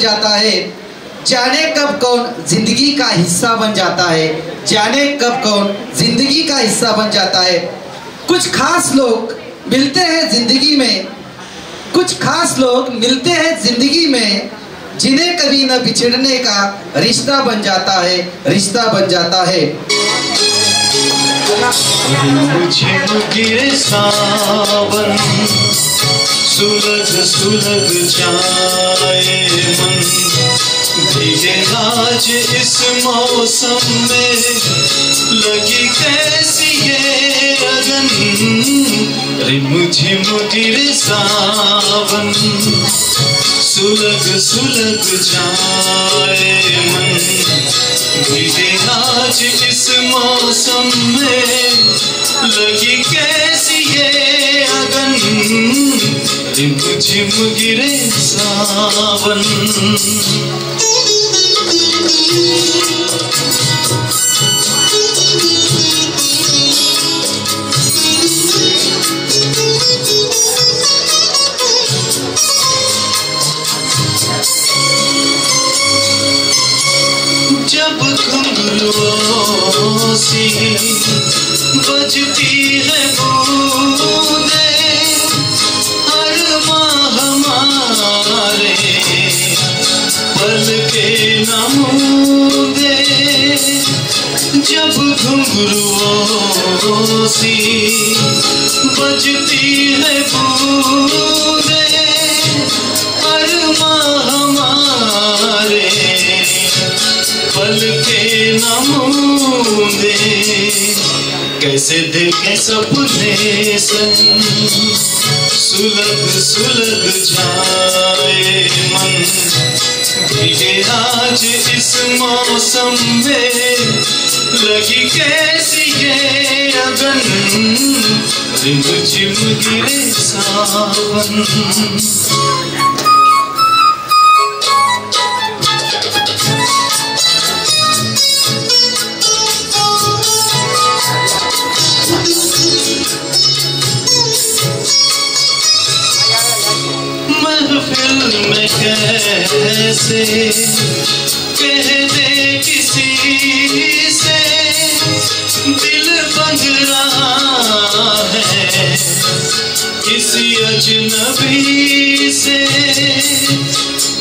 जाता है, जाने कब कौन जिंदगी का हिस्सा बन जाता है, जाने कब कौन जिंदगी का हिस्सा बन जाता है। कुछ खास लोग मिलते हैं जिंदगी में, कुछ खास लोग मिलते हैं जिंदगी में, जिन्हें कभी न बिछड़ने का रिश्ता बन जाता है, रिश्ता बन जाता है। गिरे सावन सुलग सुलग जाए मन, भीगे आज इस मौसम में, लगी कैसी ये अगन। रिमझिम गिरे सावन सुलग सुलग जाए मन, भीगे आज इस मौसम में, लगी कैसी ये अगन। रिमझिम गिरे सावन। जब घुंघरुओं सी बजती है बूंदें, अरमां हमारे पल के नमूदे। जब घुंघरुओं सी बजती है बूंदें, अरमां हमारे पल के नमूदे। कैसे दिल के सपने संग सुलग सुलग जाए मन, भीगे आज इस मौसम में, लगी कैसी ये अगन। रिमझिम गिरे सावन। महफिल में कैसे कह दे किसी से, दिल बंध रहा है किसी अजनबी से।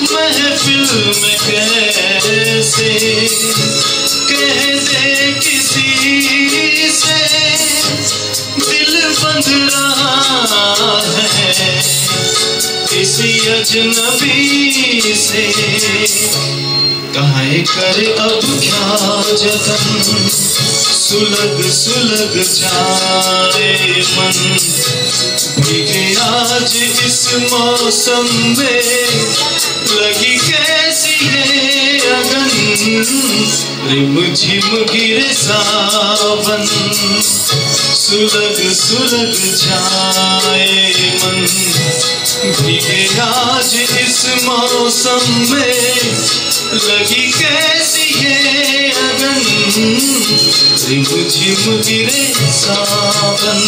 महफिल में कैसे कह दे किसी से, दिल बंध रहा है किसी अजनबी से। काहे करे अब क्या जतन, सुलग सुलग जाए मन, भीगे आज इस मौसम में, लगी कैसी है अगन। रिमझिम गिरे सावन सुलग सुलग जाए मन, भीगे आज इस मौसम में, लगी कैसी है अगन। रिमझिम गिरे सावन।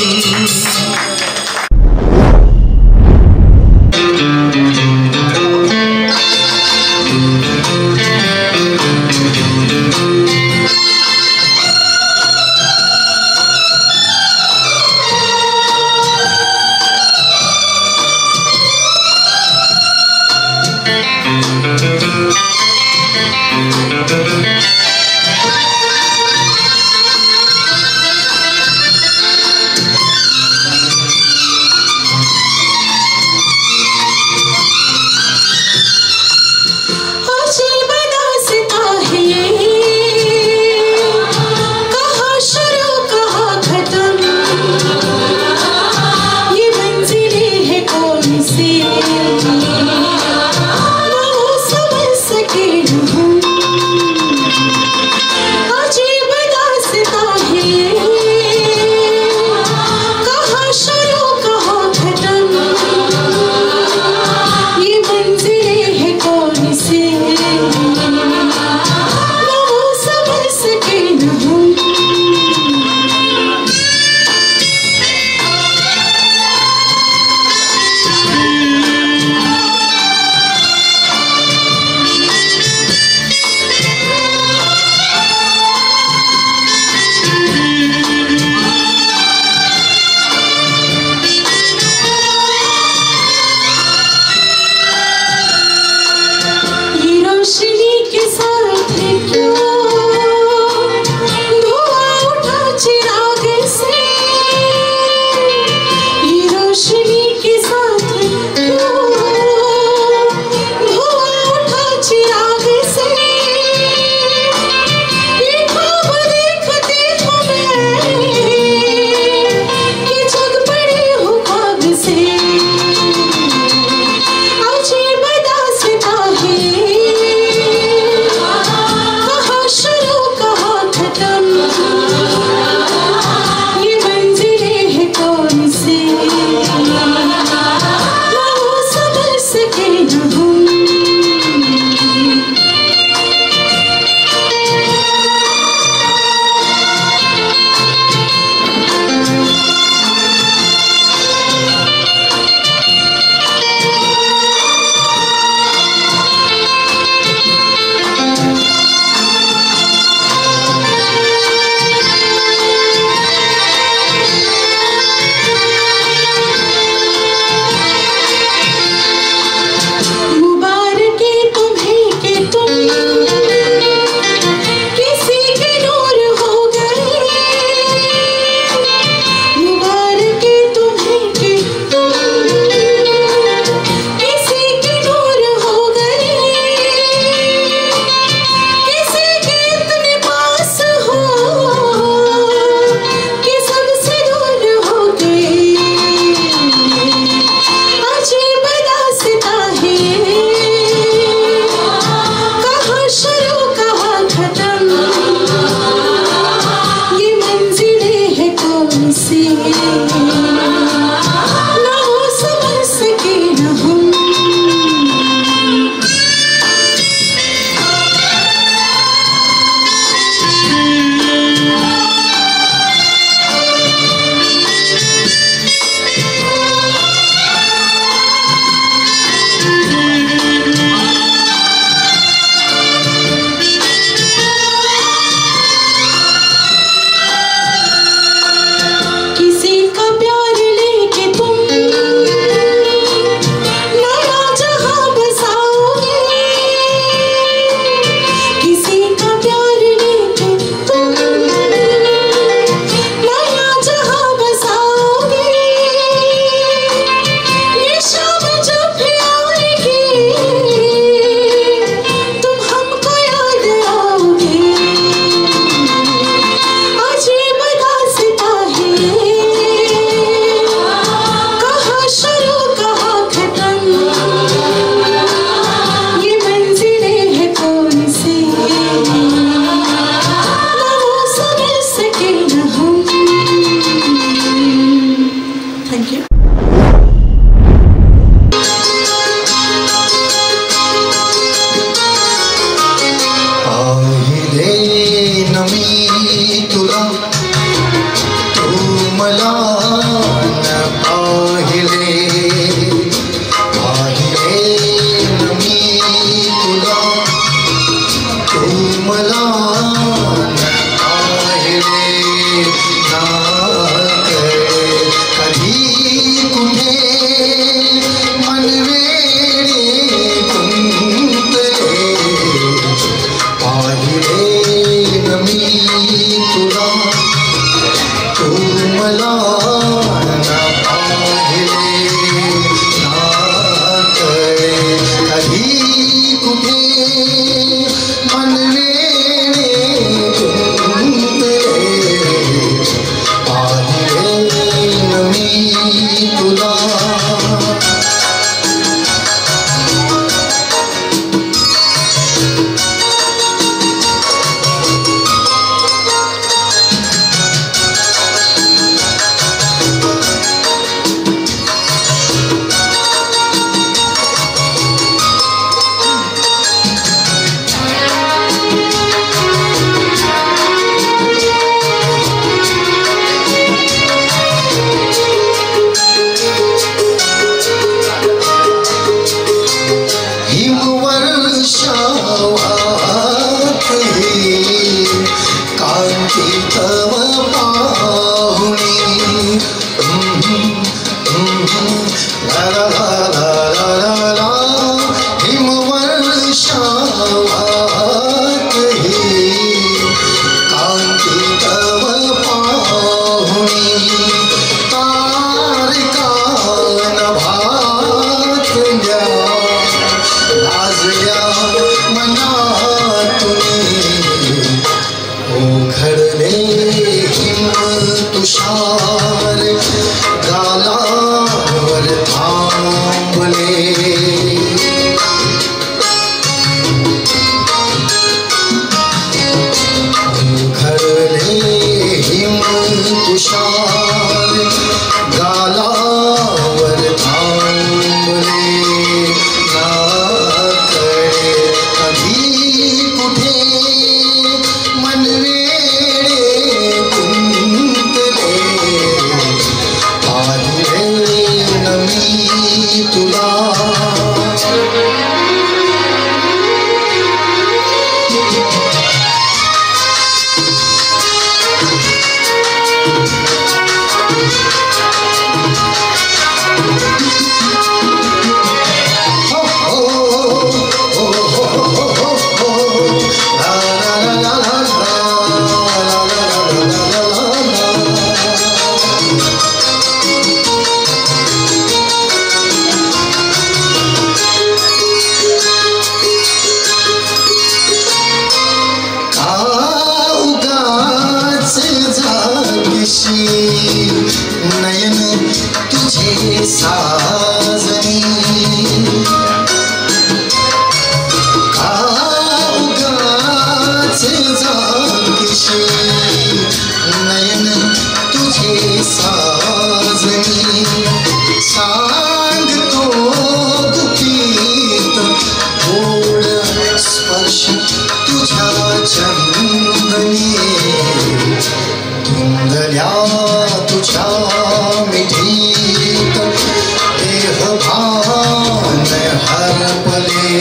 पले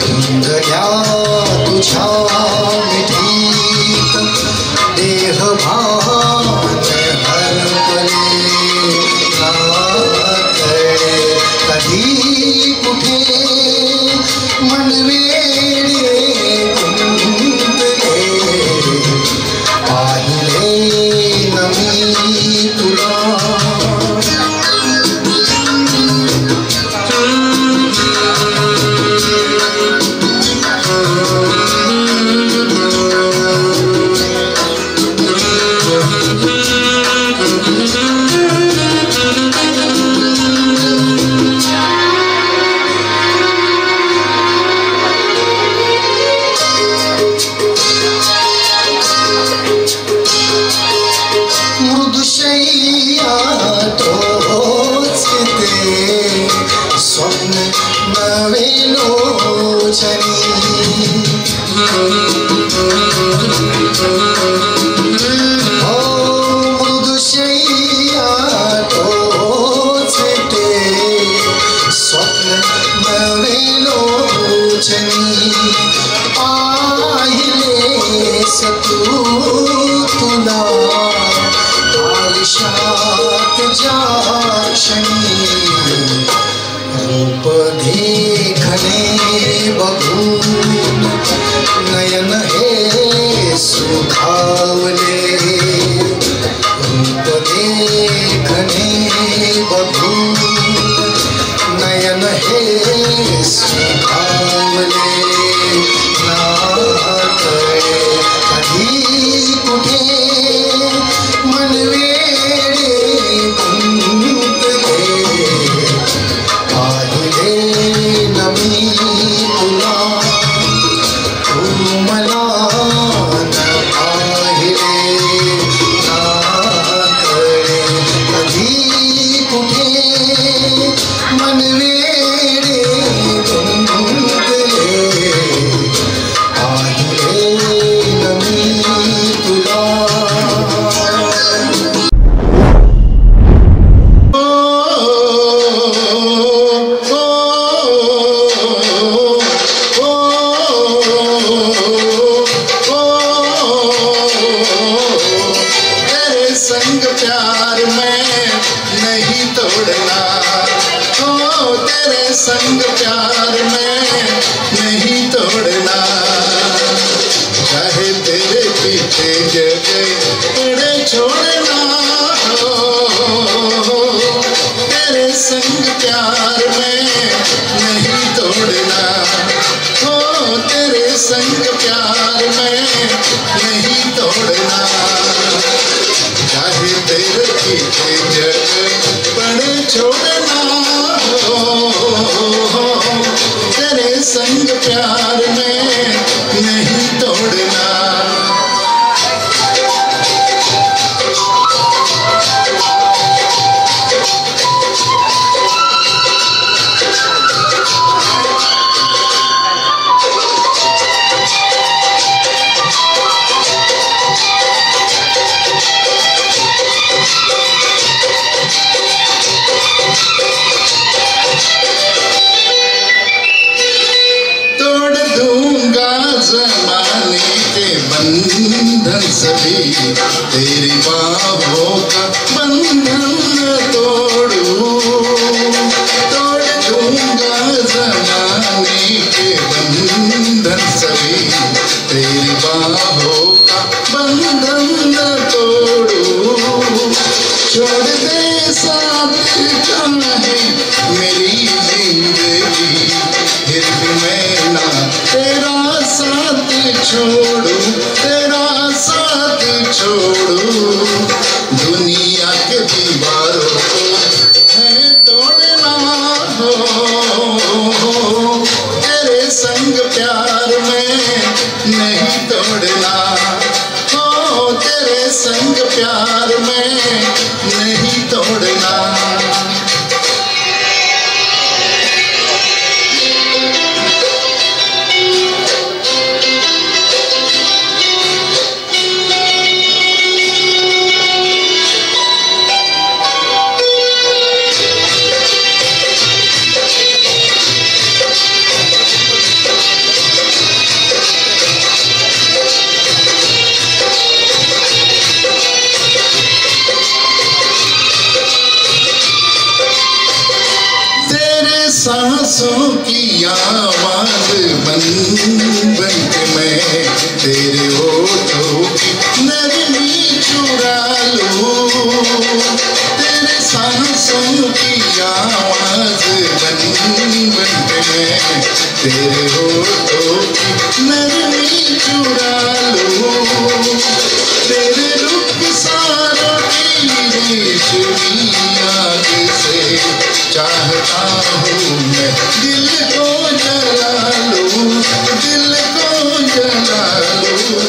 इंद्रिया तुझा मिठीत देह भान हर पले ना करे कधी कुठे मन वेडे गुंतले पाहिले नमी तुला मृदुशय्या तोचते स्वप्न नवे लोचनी मृदुशय्या तोचते स्वप्न नवे लोचनी पाहिले सतू तुला आयुष्यात ज्या क्षणी रूप देखणे बघून नयन हे सुखावले रूप देखणे बघून नयन हे सुखावले ना कळे कधी कुठे मन वेडे गुंतले पाहिले नमी तुला तू मला न पाहिले ना कळे कधी कुठे मन वेडे गुंतले पाहिले नमी तुला संग प्यार में नहीं तोड़ना हो तेरे संग प्यार में नहीं तोड़ना चाहे तेरे पीछे जगह पड़े छोड़ना हो तेरे संग प्यार में नहीं तोड़ना हो तेरे संग प्यार में नहीं तोड़ना चाहे तेरे पीछे जग पड़े छोड़ना हो तेरे संग प्यार में नहीं तोड़ना जमाने के बंधन सभी तेरी बाहों का बंधन तोड़ू तोड़ दूंगा जमाने के बंधन सभी तेरी बाहों का बंधन तोड़ू छोड़ दे साथ चाहे मेरी जिंदगी फिर भी मैं ना तेरा साथ छोड़ू तेरा साथ छोड़ू दुनिया सांसों की आवाज बन बन के मैं तेरे होठों की नरमी चुरा लूं। तेरे सांसों की आवाज बन बन के मैं तेरे होठों की नरमी चुरा लूं। तेरे रुखसारों की रेशमी आग से चाहता हूँ मैं दिल को जला लूं, दिल को जला लूं।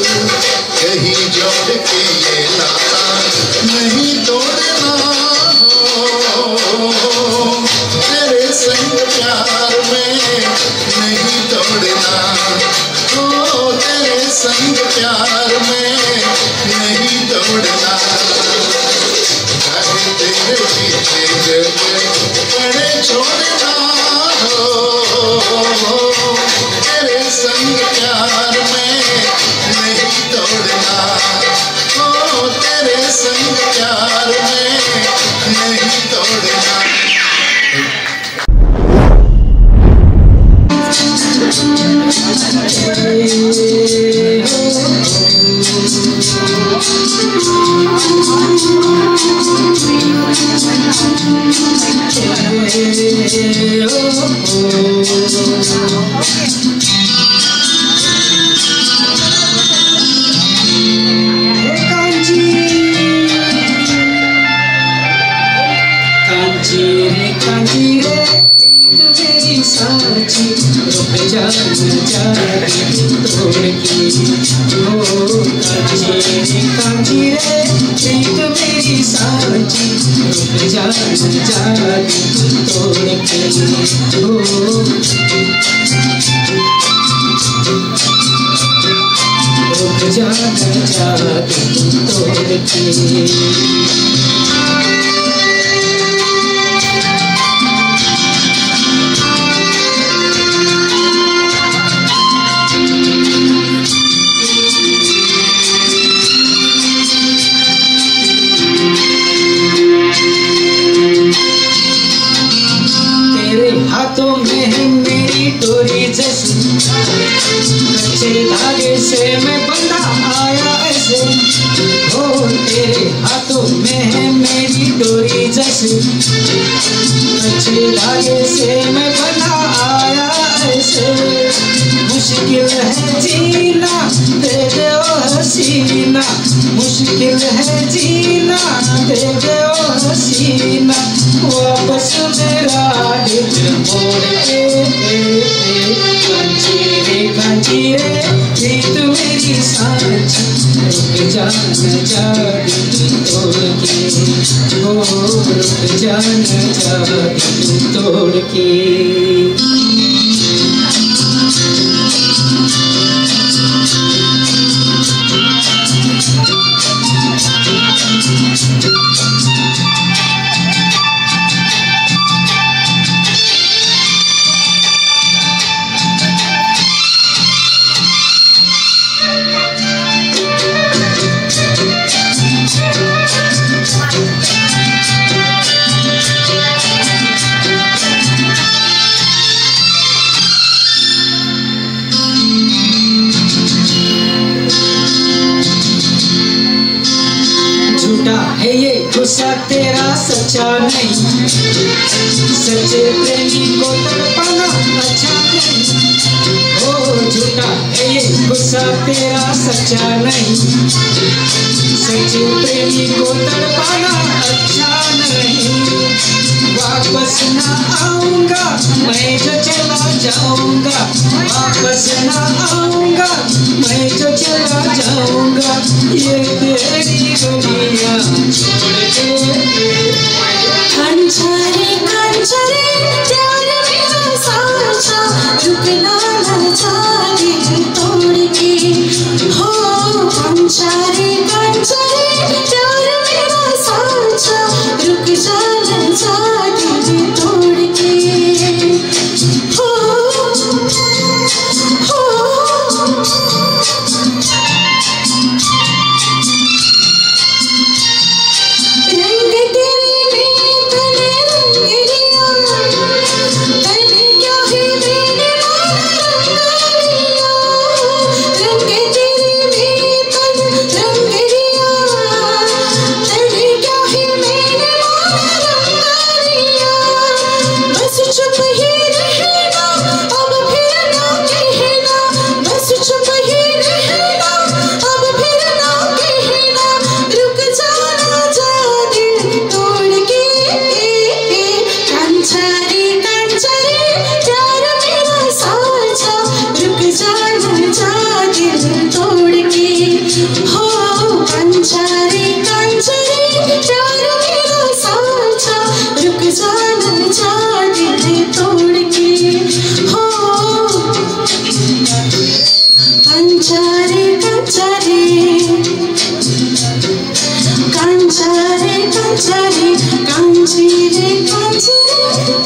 कहीं जोड़ के ये नाता नहीं तोड़ना हो, तेरे संग प्यार में नहीं तोड़ना हो, तेरे संग प्यार में नहीं तोड़ना। चाहे तेरे पीछे जग पड़े छोड़ना हो, तेरे संग प्यार में नहीं तोड़ना हो, तेरे संग प्यार में नहीं तोड़ना। हाथों में है मेरी डोरी जैसी, कच्चे धागे से मैं बंधा आया ऐसे। हो तेरे हाथों में है मेरी डोरी जैसी, कच्चे धागे से मैं बंधा आया ऐसे। मुश्किल है जीना दे दो हसीना, मुश्किल है जीना दे दो हसीना। वापस मेरा दिल मोड़ के कांची रे प्रीत मेरी सांची, रुक जाना जा दिल तोड़ के, ओ रुक जाना जा दिल तोड़ के। है ये गुस्सा तेरा सच्चा नहीं, सच्चे प्रेमी को तड़पाना अच्छा नहीं। ओ झूठा है ये गुस्सा तेरा सच्चा नहीं, सच्चे प्रेमी को तड़पाना अच्छा नहीं। वापस ना आऊंगा मैं जो चला जाऊंगा, वापस ना आऊंगा मैं जो चला जाऊंगा। ये तेरी गलियां छोड़ के कंचरे कंचरे प्यार मेरा साचा, रुकना न जा दिल तोड़ के। हो कंचरे कंचरे प्यार मेरा साचा, रुक जाना जा दिल तोड़ के। हो रंग तेरे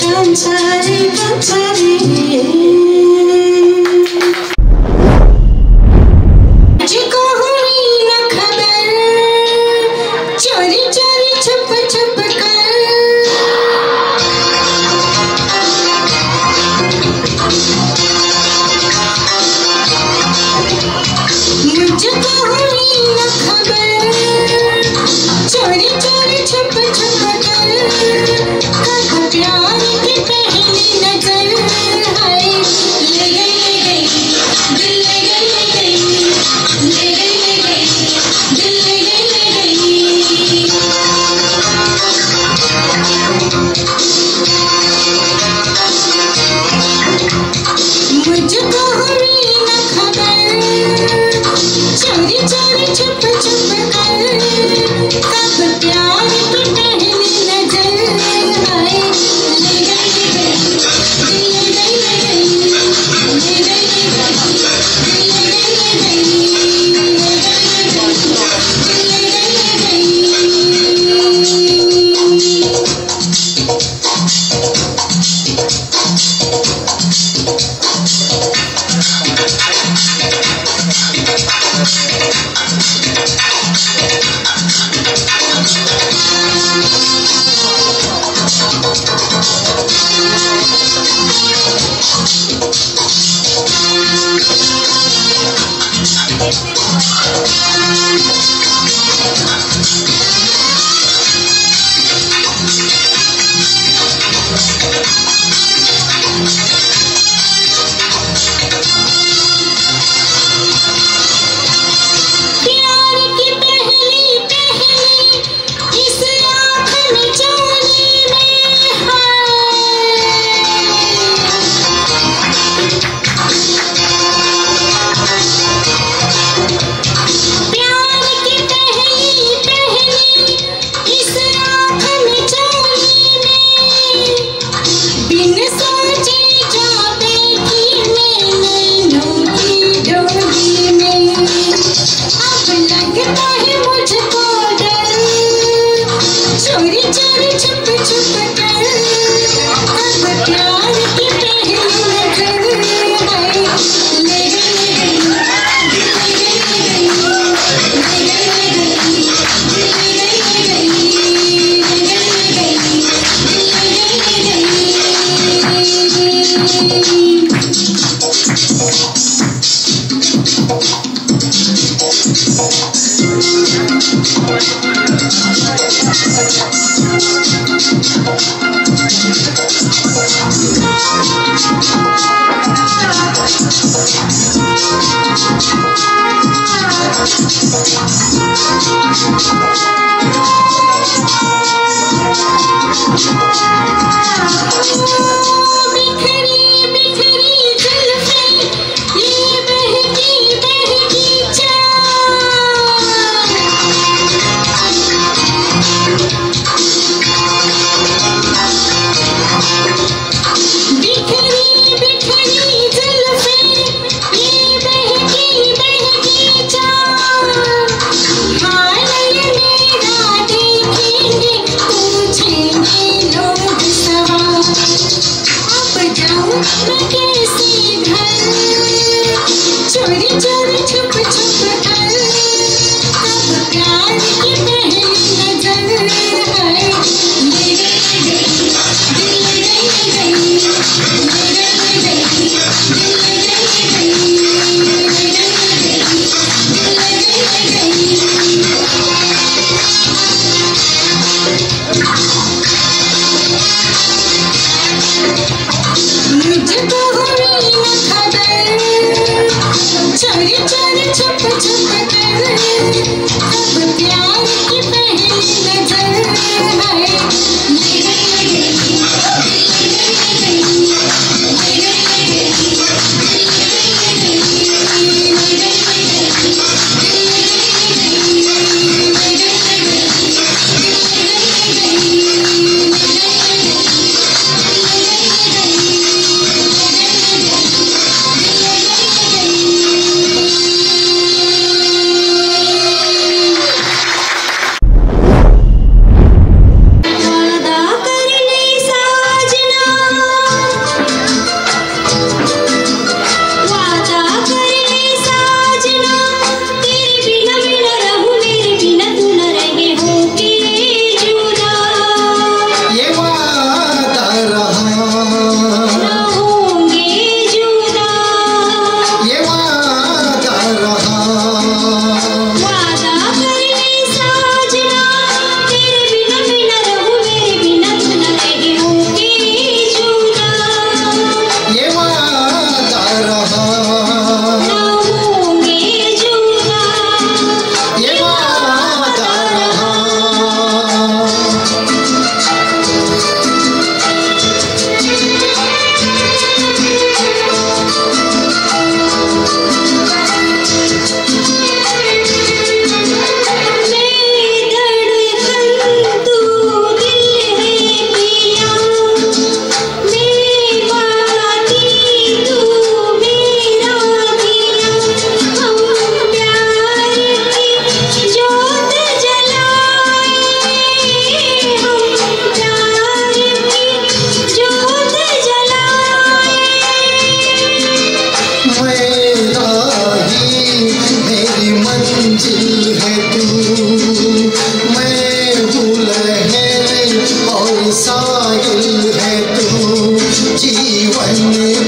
कांचारे कांचारे मुझको हुई न खबर चोरी चोरी छुप छुप कर मुझको हुई न खबर चोरी चोरी छुप छुप कर कब प्यार की पहली नजर है ले गई दिल ले गई ले गई दिल ले गई मुझको हुई न खबर चोरी चोरी छुप छुप कर कब प्यार की पहली नजर आए ले गई दिल ले गई ले गई दिल प्यार की पहली इस आँख में चोरी में है प्यार की पहली इस आँख में चोरी में बिन सोचे जा बैठी मैं नैनों की डोली में अब लगता है मुझको डर चोरी चोरी छुप छुप कर अब प्यार की पहली नजर है ले बिखरी बिखरी जुल्फें ये बहकी बहकी चाल बिखरी बिखरी जुल्फें ये बहकी बहकी चाल हाल ये मेरा देखेंगे पूछेंगे लोग सवाल अब जाऊं मैं कैसे घर चोरी चोरी छुप छुप कर अब प्यार की पहली नजर है ले गई दिल ले गई मुझको हुई न खबर चोरी चोरी छुप छुप कर अब प्यार की पहली नजर है ले गई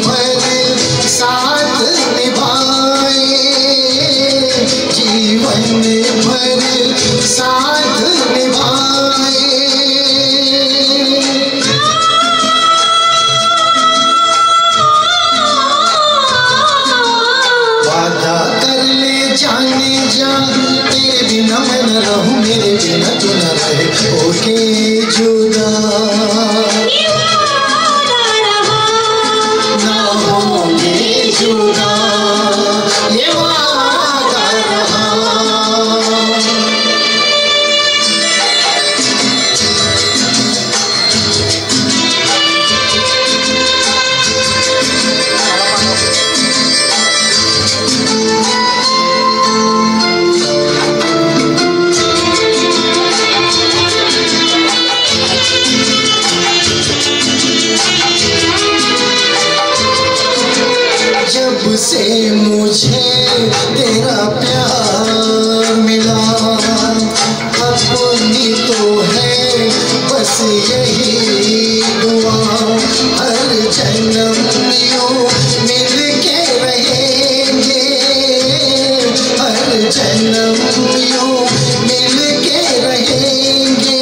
भर साथ निभाए, जीवन भर साथ निभाए। वादा कर ले जाने जा, तेरे बिना मैं न रहूं, मेरे बिना तू न रहे, होके जुदा ना होंगे जुदा, ये वादा रहा। जब से मुझे तेरा प्यार मिला, अपनी तो है बस यही दुआ, हर जन्म यूं मिल के रहेंगे, हर जन्म यूं मिल के रहेंगे।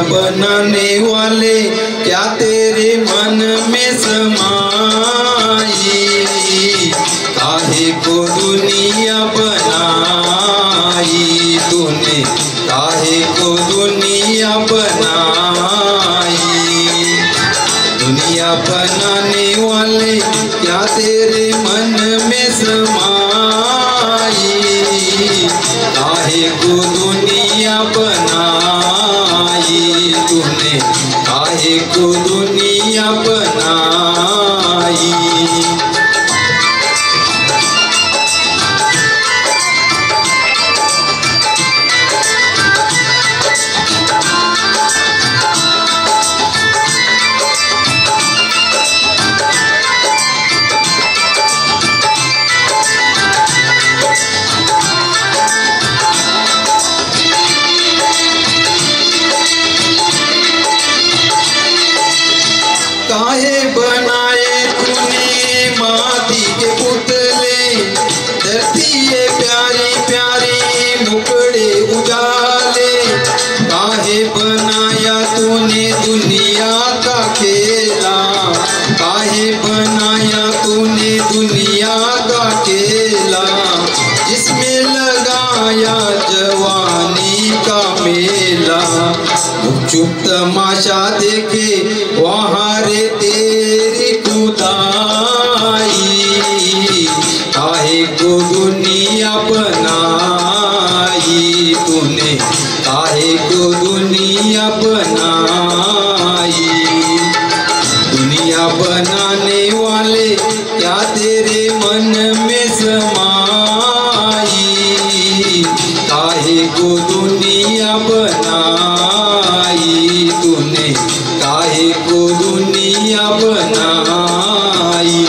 बनाने वाले क्या तेरे मन में समाई, काहे को दुनिया बनाई तूने, काहे को दुनिया बनाई। दुनिया बनाने वाले क्या तेरे मन में समाई, काहे को दुनिया बनाई तूने, काहे को दुनिया बनाई। काहे बनाए तूने माटी के पुतले, धरती ये प्यारी प्यारी मुकड़े उजाले। काहे बनाया तूने दुनिया का खेला, काहे बनाया तूने दुनिया का खेला, जिसमें लगाया जवानी का मेला। चुप तमाशा देखे वहाँ रे तेरी खुदाई, काहे को दुनिया बनाई तूने, काहे को दुनिया बनाई। दुनिया बनाने वाले क्या तेरे मन में समाई, काहे को दुनिया बनाई तूने, काहे को दुनिया बनाई।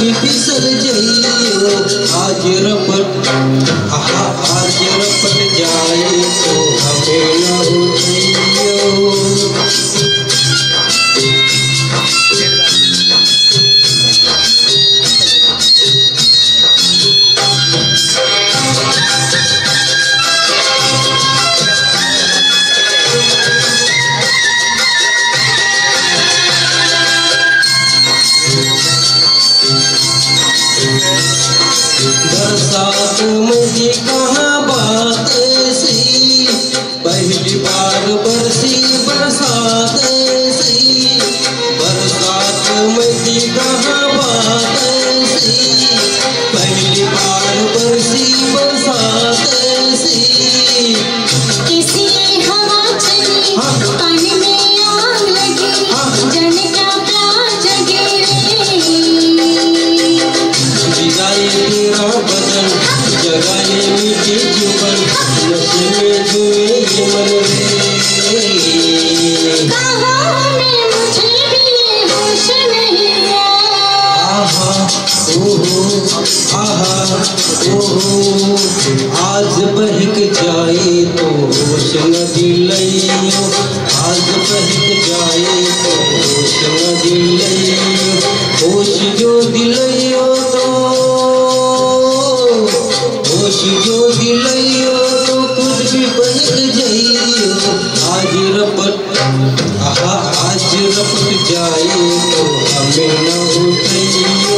भी फिसल जाइयो आज रपट आज रपट जाए तो हमें न उठाइयो। बरसात मुझे कहाँ बात सी, पहली बार बरसी बरसात सी। बरसात मुझे कहाँ बात सी, पहली बार बरसी बरसात सी। किसी हवा चली पानी में आग लगी, जाने क्या प्यार जगे रे। भिगाए तेरा बदन जगाए मीठे जुबन, नशे में जुए ये मन रे। कहाँ में मुझे भी ये होश नहीं आहा ओहो आहा ओहो, आज बहक जाए तो होश न दिलाइयो। आज बहक जाए तो होश न दिलाइयो। होश जो दिलाइयो तो होश जो दिलाइयो तो खुद भी बहक जाइयो। आज रपट आज रपट जाए तो हमें न उठाइयो।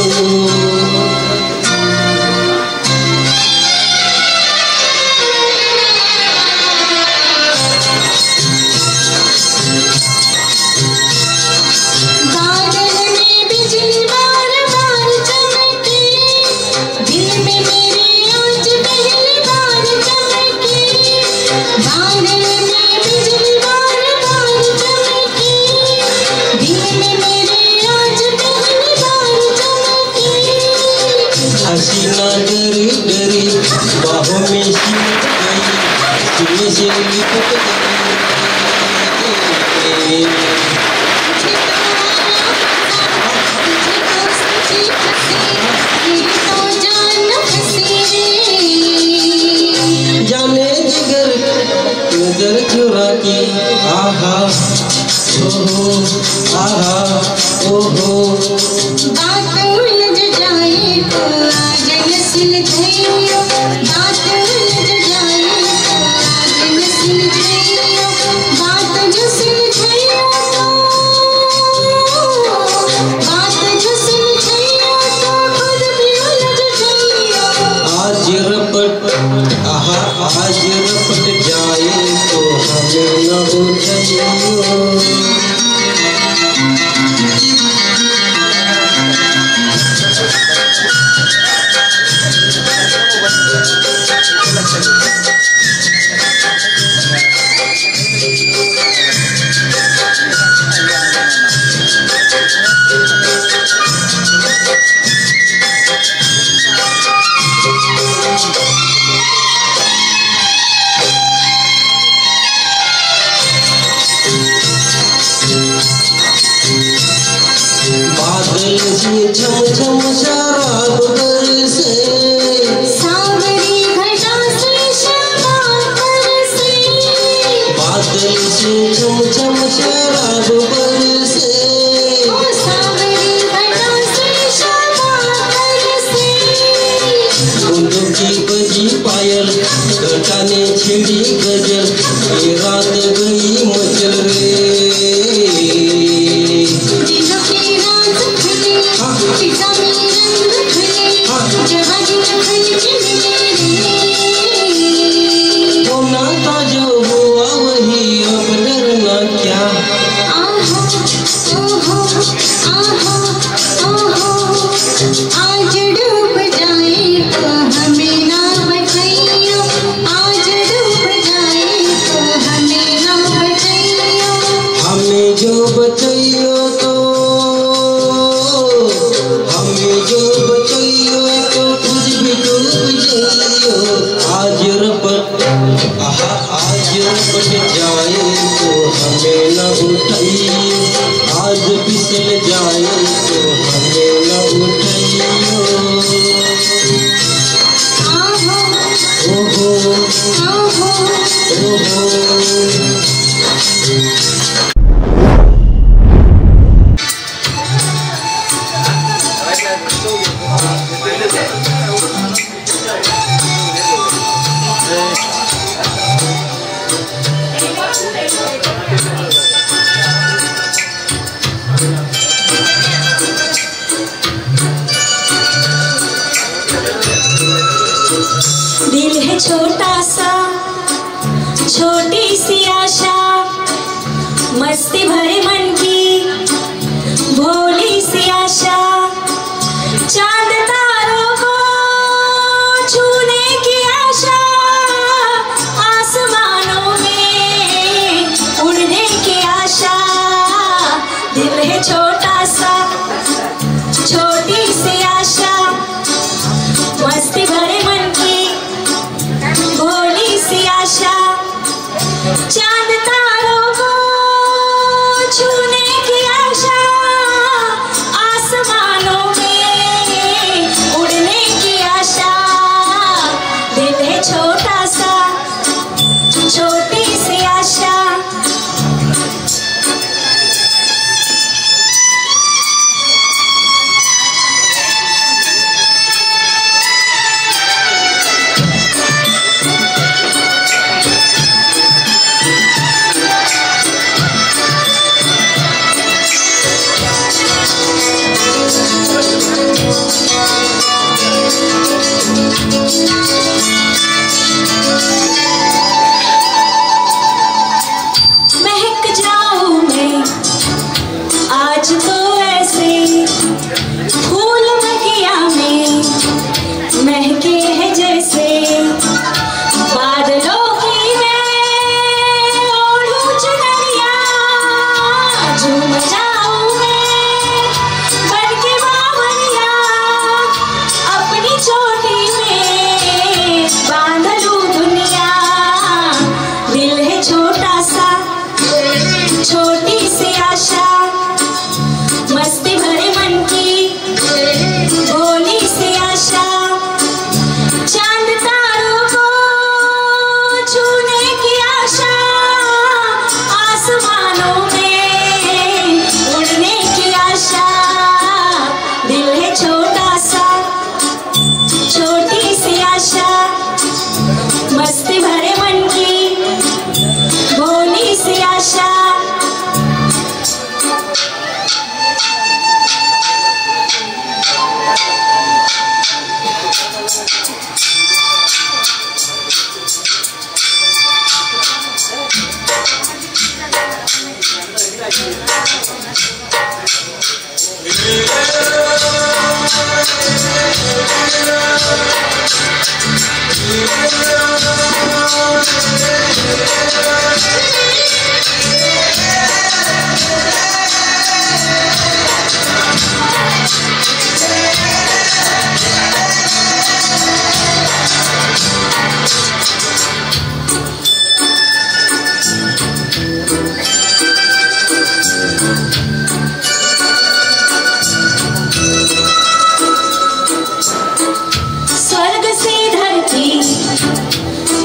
बादल में बिजली बार बार चमकी, दिल में मेरे आज पहली बार चमकी। बादल में बिजली बार बार चमकी, दिल में मेरे आज पहली बार चमकी। हसीना डरी डरी बाहों में सिमट गई, सीने से लिपट गई। जाने जिगर नजर चुरा के आहा ओहो आहा ओहो। बात उलझ जाए तो आज न सुलझाइयो, बात उलझ जाए तो आज न सुलझाइयो। बात जो सुलझाइयो तो बात जो सुलझाइयो तो खुद भी उलझ जाइयो। आज रपट आज रपट जाए तो हमें न उठाइयो। बादल से झम झम शराब बरसे, सांवरी घटा से शराब बरसे। बादल से झम झम शराब बरसे। ओ सांवरी घटा से शराब बरसे। बूंदों की बजी पायल घटा ने छेड़ी गजल, ये रात गई मचल रे। दिलों के राज खुले, फिजा में रंग खुले। दिल है छोटा सा, छोटी सी आशा, मस्ती भरे मन की भोली सी आशा, चांद तारों को छूने की आशा, आसमानों में उड़ने की आशा। दिल है छोटा सा, छोटी सी आशा, मस्ती भरे मन की भोली सी आशा, चांद तारों को छूने की आशा, आसमानों में उड़ने की आशा। दिल है छोटा सा, छोटी सी आशा। महक जाऊं मैं आज तो ऐसे, फूल बगिया में महके है जैसे, बादलों की मैं ओढ़ूं चुनरिया, झूम जाऊं मैं बन के बावरिया, अपनी चोटी में बांध लूं दुनिया। दिल है छोटा सा, छोटी सी आशा, मस्ती भरे मन की भोली सी आशा, चांद तारों को छूने की आशा, आसमानों में उड़ने की आशा। दिल है छोटा सा, छोटी सी आशा, मस्ती भरे मन की भोली सी आशा। स्वर्ग से धरती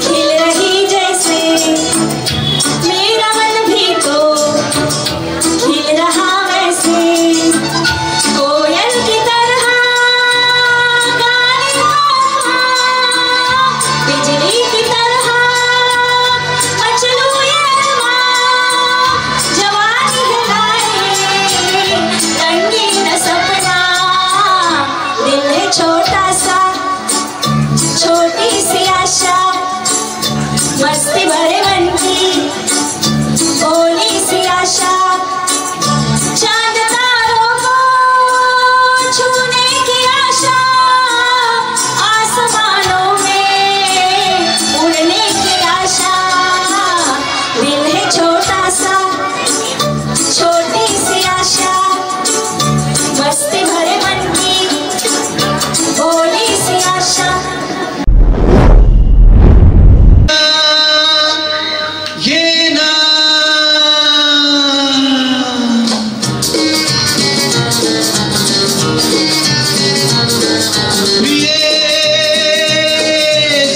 खिल रही जैसे, मेरा मन भी तो खिल रहा वैसे, कोयल की तरह गाने लगा, बिजली की तरह मचलूं ये अरमां, जवानी है लाए रंगीन सपना। दिल है छोटा सा, छोटी सी आशा, मस्ती भरे मन की भोली सी आशा, चांद तारों को छूने की आशा, आसमानों में उड़ने की आशा। दिल है छोटा सा, छोटी सी आशा, मस्ती भरे मन की भोली सी आशा। ये ना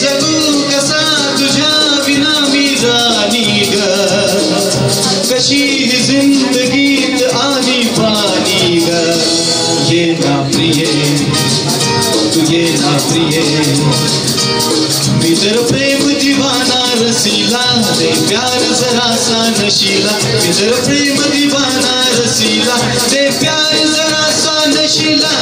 जगू कसा तुझ्या विना मी राणी ग, कशी ही जिंदगीत आली पाणी ग। ये ना प्रिये प्रिय मित्र प्रेम दीवाना रसीला दे प्यार जरा सा नशीला मित्र प्रेम दीवाना रसीला दे प्यार जरा सा नशीला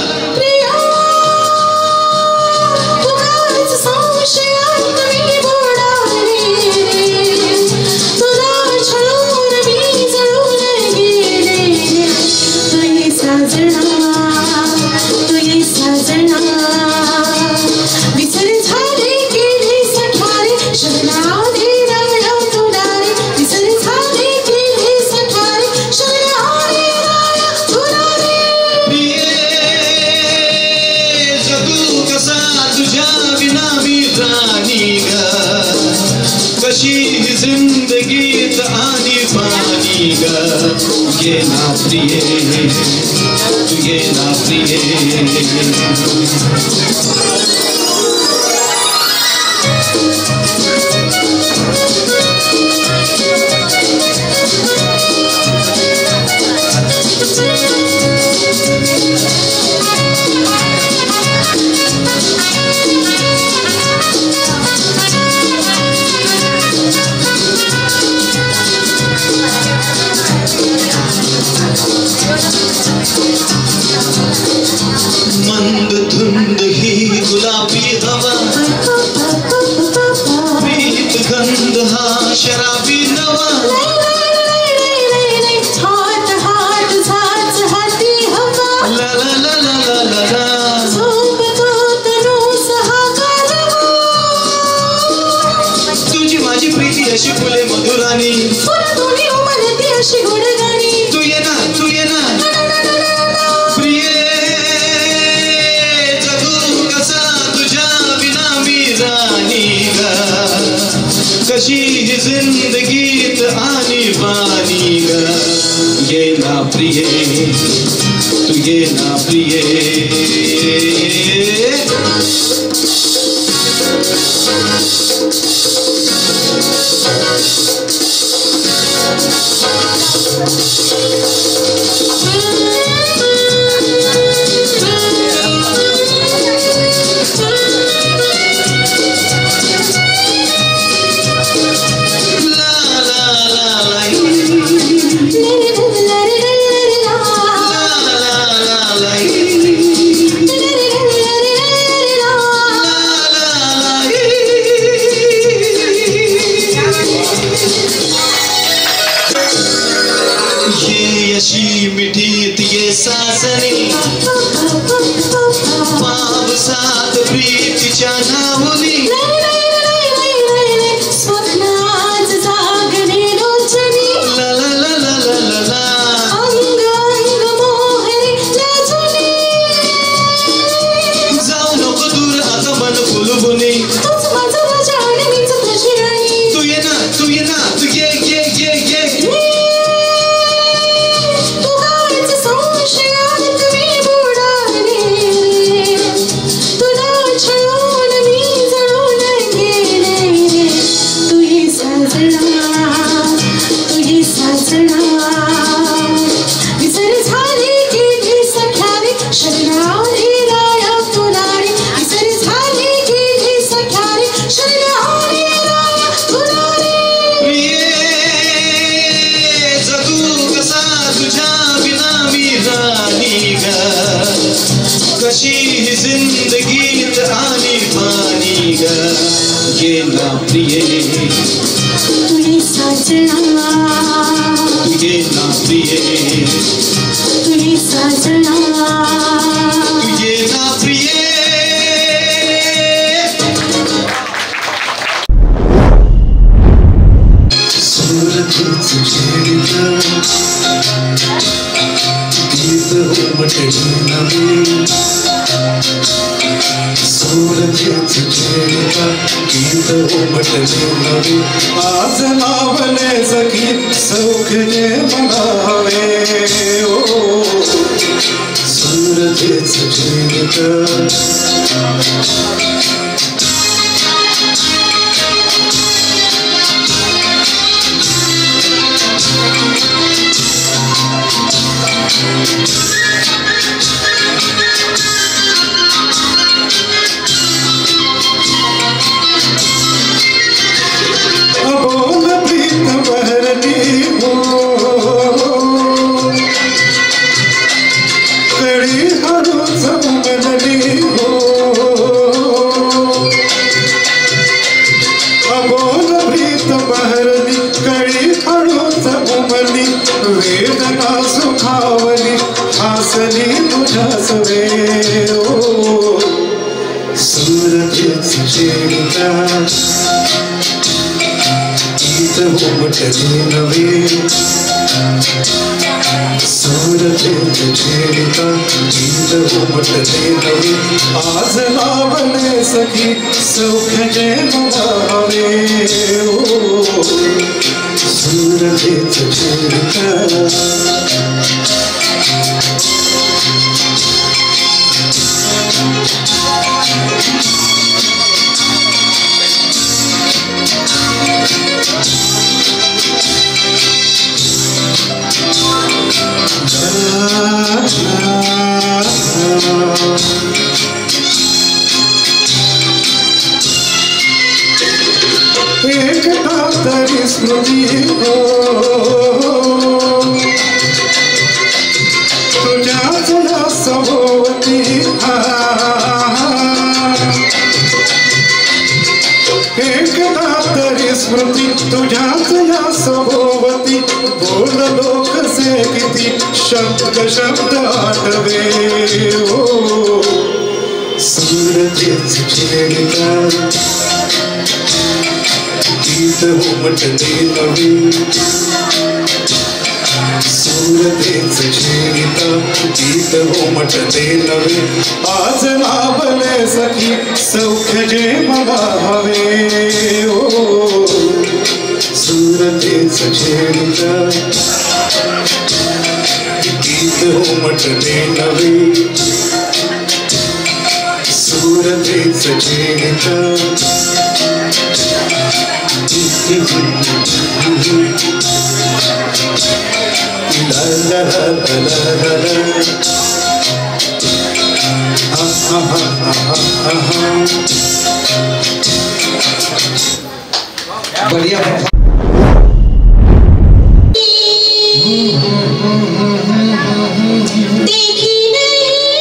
जिंदगी आनी पानी गा ये ना प्रिय ये ना प्रिय मंद धुंध ही गुलाबी हवा प्रीत गंध हा शराबी नवा ला ला ला ला ला ला ला तुझी माझी प्रीती अशी फुले मधुरानी तू ये ना कशी ही जिंदगीत आनी बानी गा ये ना प्रिय तू ये ना प्रिय मिठीत ये सासनी पाव सात प्रीतीच्या नावनी ला ला ला ला ला ला ला जाऊ नको दूर आता मन फुलबुनी तू ये ना तू ये ये कशी ही जिंदगीत आनी पानी गा ये ना प्रिय तू ये साजना तू ये ना प्रिय तू ये साजना तू ये ना प्रिय सूरज छेड़ता गीत उमटे नवे सूरज छेड़ता गीत उमटे नवे आज नावले सखी सौखने मनावे ओ सूरज छेड़ता सूरज छेड़ता गीत उमटले नवे सूरज छेड़ता गीत उमटले नवे आज लावले सखी सौख्य जैन भावे सूरज छेड़ता एक तातरी स्मृति हो तुझ्या तुझ्या सभोवती एक तातरी स्मृती तुझ्या तुझ्या सभोवती बोललो कसे किती शब्द शब्द आठवे हो सूरज छेड़ता गीत उमटले नवे सूरज छेड़ता गीत उमटले नवे आज लाभले सखी सौख्य जे मला हवे ओ सूरज छेड़ता गीत उमटले नवे सूरज छेड़ता la la la la la la बढ़िया देखी नहीं कहीं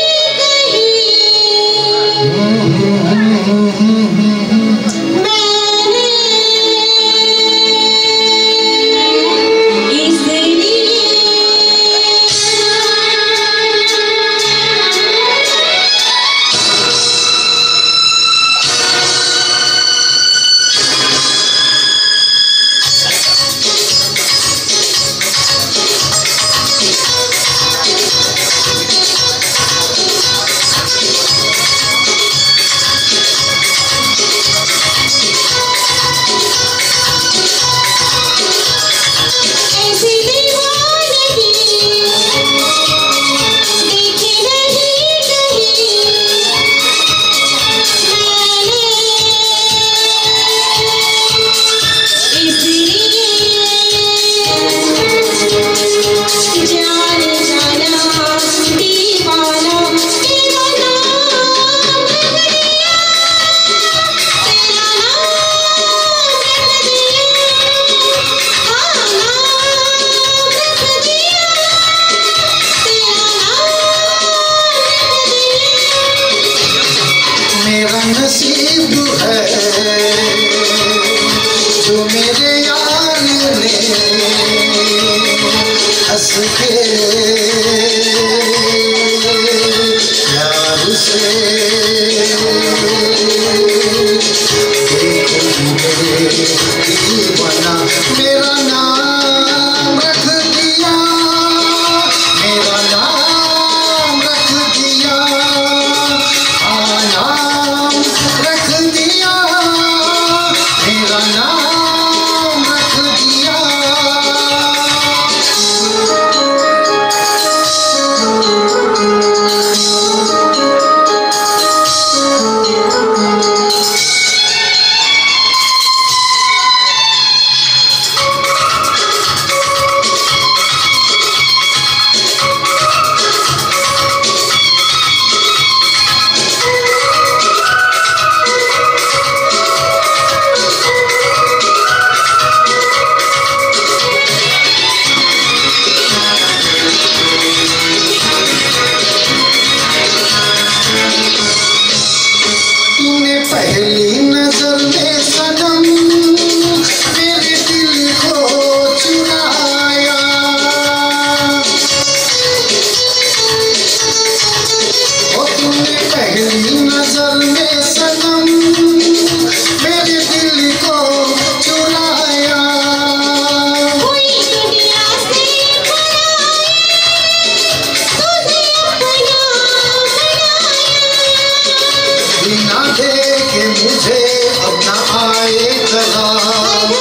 मैंने इसलिए ऐसी दीवानगी देखी नहीं कहीं मैंने इसलिए जाने जाना दीवाना तेरा नाम रख दिया तेरा नाम रख दिया हाँ नाम रख दिया तेरा नाम रख दिया मेरा नसीब है जो मेरे यार ने हंस के यार से दीवाना मेरा नाम रख दिया मेरा नाम रख दिया नाम रख दिया मेरा नाम रख दिया कभी ना देखे मुझे अब ना आए करार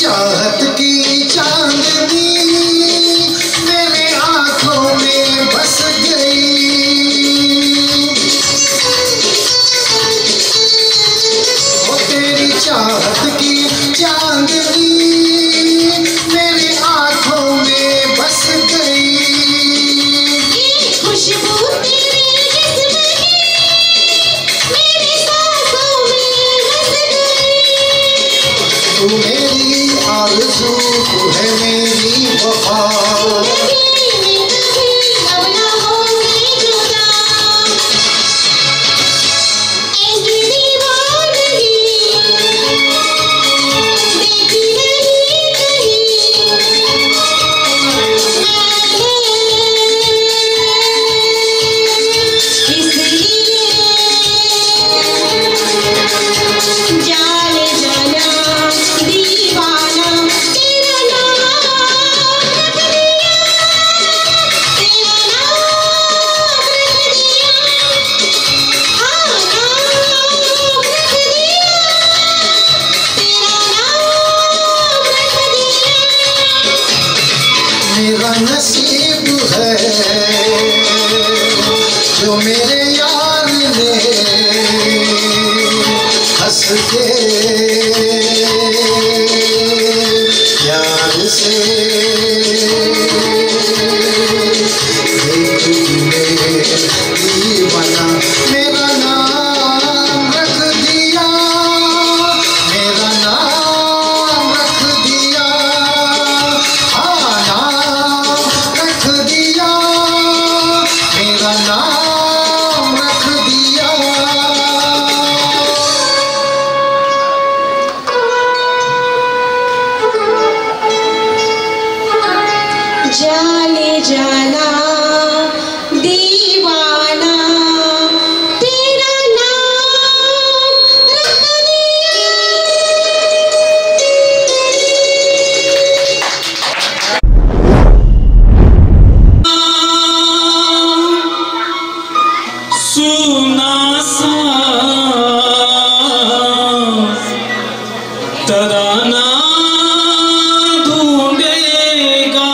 चाहत की चांदनी मेरे आंखों में बस गई। ओ तेरी चाहत की चांदनी मेरे आंखों में बस गई। खुशबू तेरे जिस्म की मेरी सांसों में बस गई। तू मेरी आरज़ू तू है मेरी वफा। मेरा नसीब है जो मेरे यार ने हंस के प्यार से देख दीवाना मेरा नाम रख दिया। मेरा नाम रख दिया। रख दिया मेरा नाम रख दिया। जाने जाना दीवाना तेरा नाम रख दिया। सुना सा तराना ढूंढेगा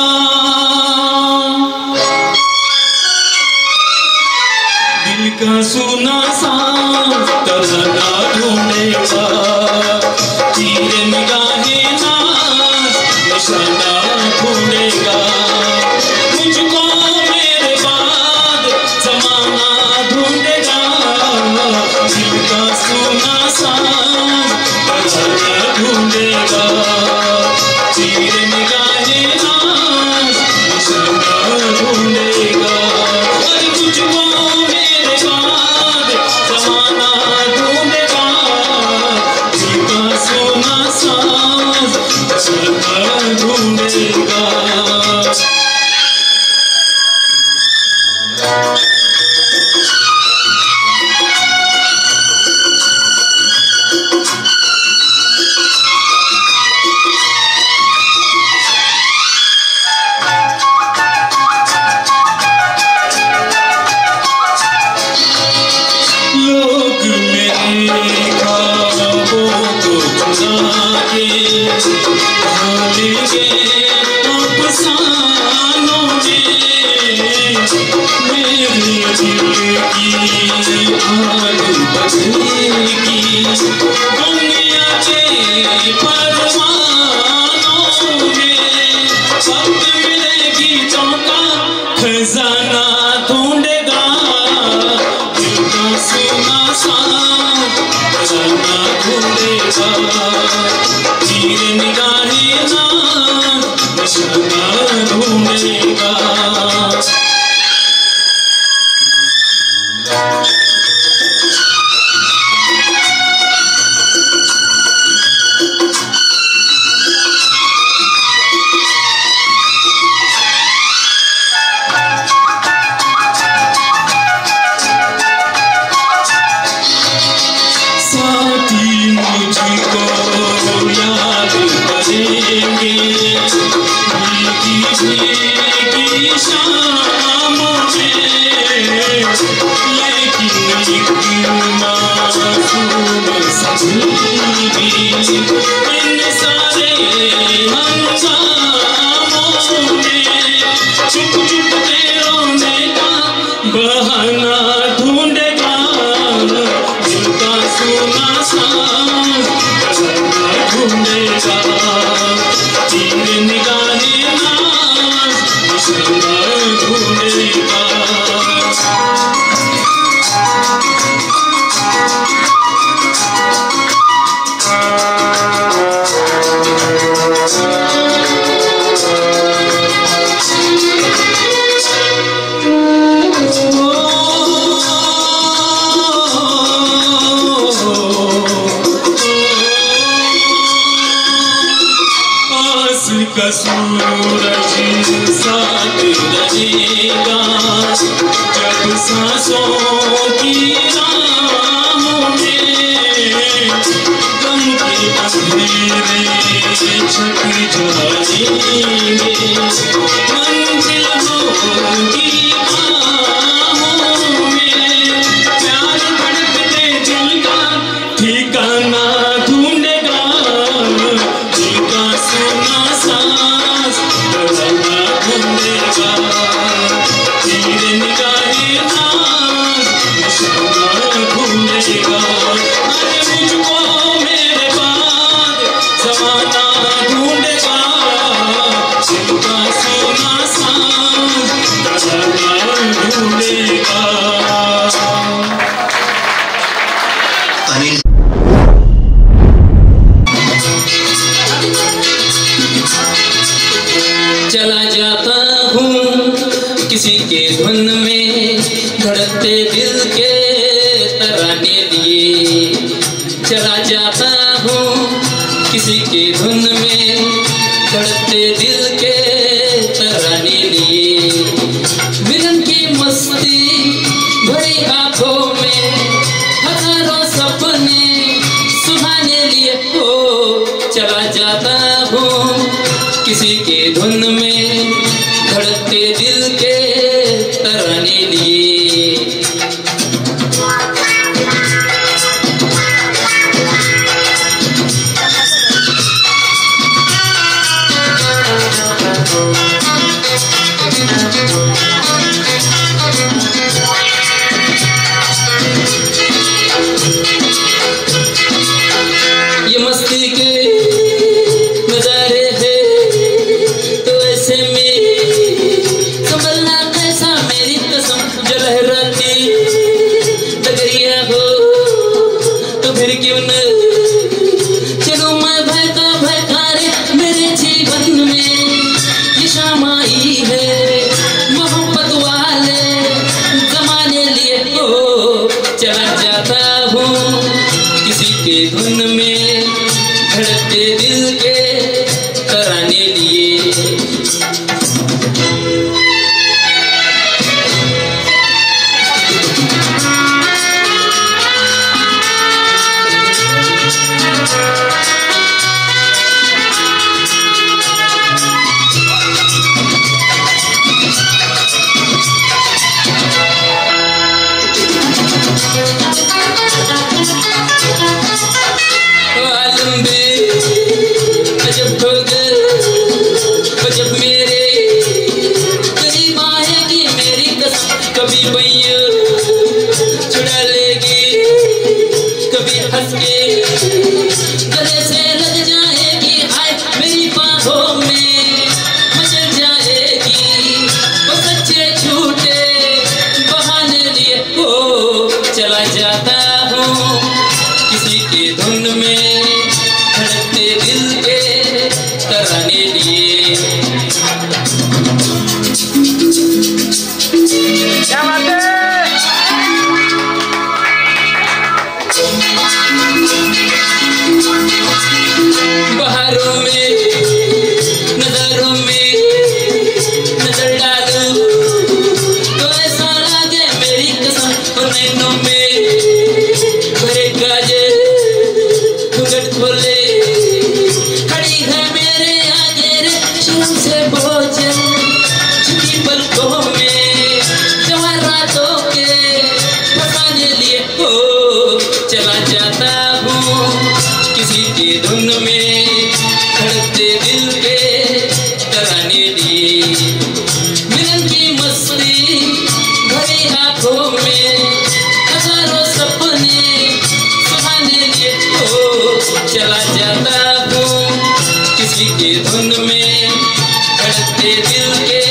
फसाना ढूंढेगा दिल का सुना सा फसाना ढूंढेगा तीर निगाहे ना निशाना ढूंढेगा। का सूरज साथ रहेगा जब सांसों की राहों में गम के अंधेरे छट जाएंगे मंजिल होगी बाहों में प्यार धड़कते दिल का ठिकाना ढूंढेगा दिल का सुना सांस बदलना ढूंढेगा तीर निगाहे नाज निशाना ढूंढेगा अरे मुझको मेरे बाद जमाना ढूंढेगा दिल का सुना सांस बदलना ढूंढेगा। चला जाता हूँ किसी के धुन में धड़कते दिल के तराने लिए चला जाता हूँ किसी के धुन में धड़कते दिल के तराने लिए मिलन की मस्ती भरी आंखों में हजारों सपने सुहाने लिए हो चला जाता हूँ किसी के धुन में धड़कते दिल के तराने लिए ये मस्ती के नजारे हैं तो ऐसे में संभलना कैसा मेरी कसम जो लहराती डगरिया हो तो फिर क्यों न चलो मैं भय का भयकारे मेरे जीवन में ये शाम आई है मोहब्बत वाले जमाने लिए हो चला जाता हूँ किसी के धुन में धड़कते दिल के तराने लिए आलम बे की धुन में धड़कते दिल के तराने लिए। क्या बात है? बहारों में नजरों में नजर डालूं तो ऐसा लगे मेरी कसम और नैनों में भरे काजल घूंघट खोले खड़ी है मेरे आगे रे शर्म से बोझल झुकी पलकों में जवान रातों के फसाने लिए हो चला जाता हूँ किसी की धुन में धड़कते दिल के तराने लिए। मिलन की मस्ती भरी आंखों में हजारों सपने सुहाने लिए हो चला जाता हूँ किसी की धुन में धड़कते दिल के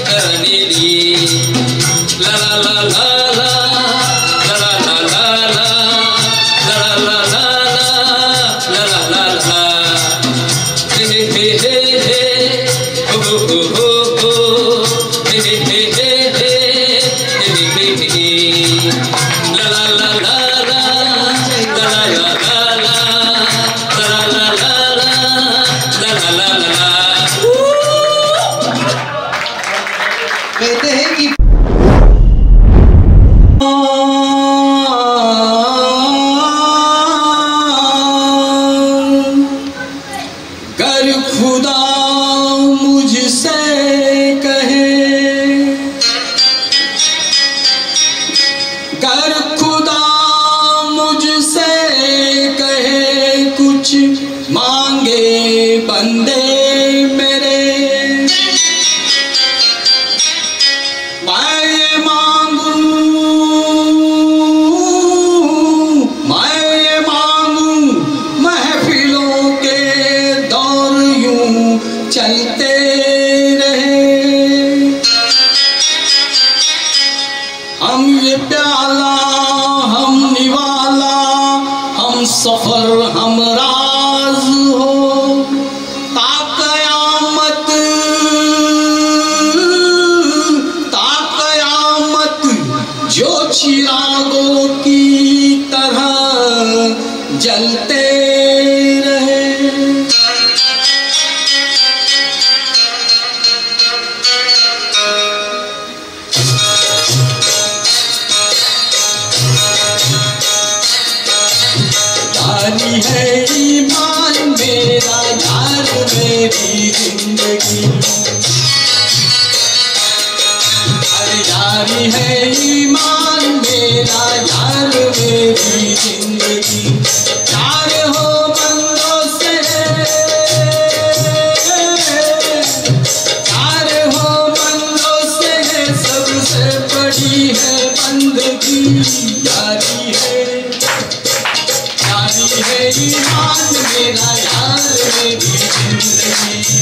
तराने लिए। ला ला ला ला ला ला ला ला ला ला ला ला ला ला ला ला हे हे हे हे हो हो हो हो हे हे हे हे हे हे हे ला ला ला ला ला ला ला ला ला ला ला ला ला। कहते हैं कि कर खुदा मुझसे कहे, कर खुदा मुझसे कहे कुछ मांगे बंदे मेरे, मैं ये मांगू महफिलों के दौर यूं चलते रहे। हम ये प्याला हम निवाला हम सफर हम राज हो ता कयामत जो चिरागों की तरह जलते रहे। जारी है ईमान मेरा यार मेरी जिंदगी, अरे जारी है ईमान मेरा यार मेरी जिंदगी। प्यार हो बंदों से प्यार हो बंदों से सबसे बड़ी है बंदगी। जारी है ईमान मेरा यार मेरी जिंदगी,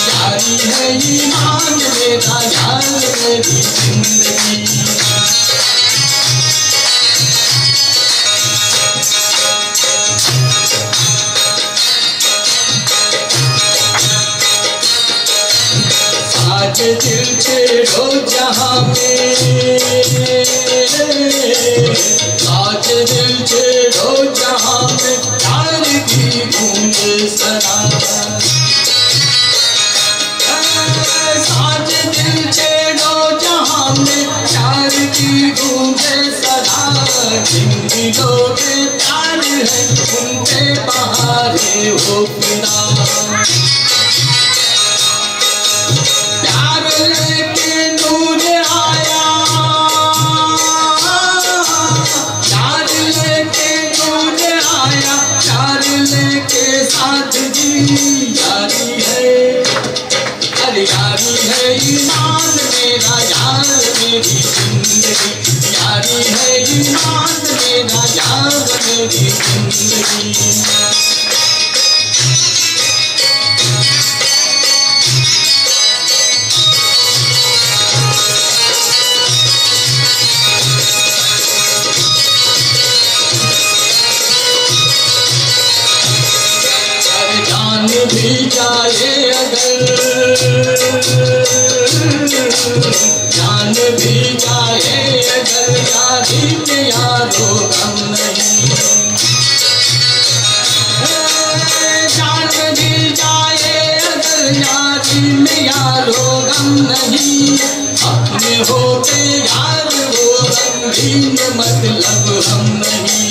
जारी है ईमान मेरा यार मेरी जिंदगी। आज दिल छेड़ो जहाँ में, आज दिल छेड़ो जहाँ में प्यार की गूंज सदा। आज दिल छेड़ो जहाँ में प्यार की गूंज सदा। जिन दिलों में प्यार है उन पे बहारे हो फिदा। प्यार लेके नूर आया, प्यार लेके नूर आया, प्यार लेके सादगी। यारी है अरे यारी है ईमान मेरा यार मेरी जिंदगी। यारी है ईमान मेरा यार मेरी जिंदगी। जान भी जाए अगर यारी में यारो गम नहीं, जान भी जाए अगर यारी में यारो गम नहीं, अपने होते यार वो रंगीन मतलब हम नहीं।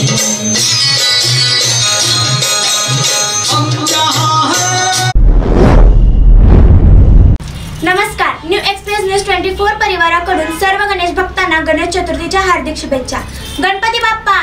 हम जहाँ हैं। नमस्कार, न्यू एक्सप्रेस न्यूज 24 परिवाराकडून सर्व गणेश भक्तांना गणेश चतुर्थीच्या हार्दिक शुभेच्छा। गणपती बाप्पा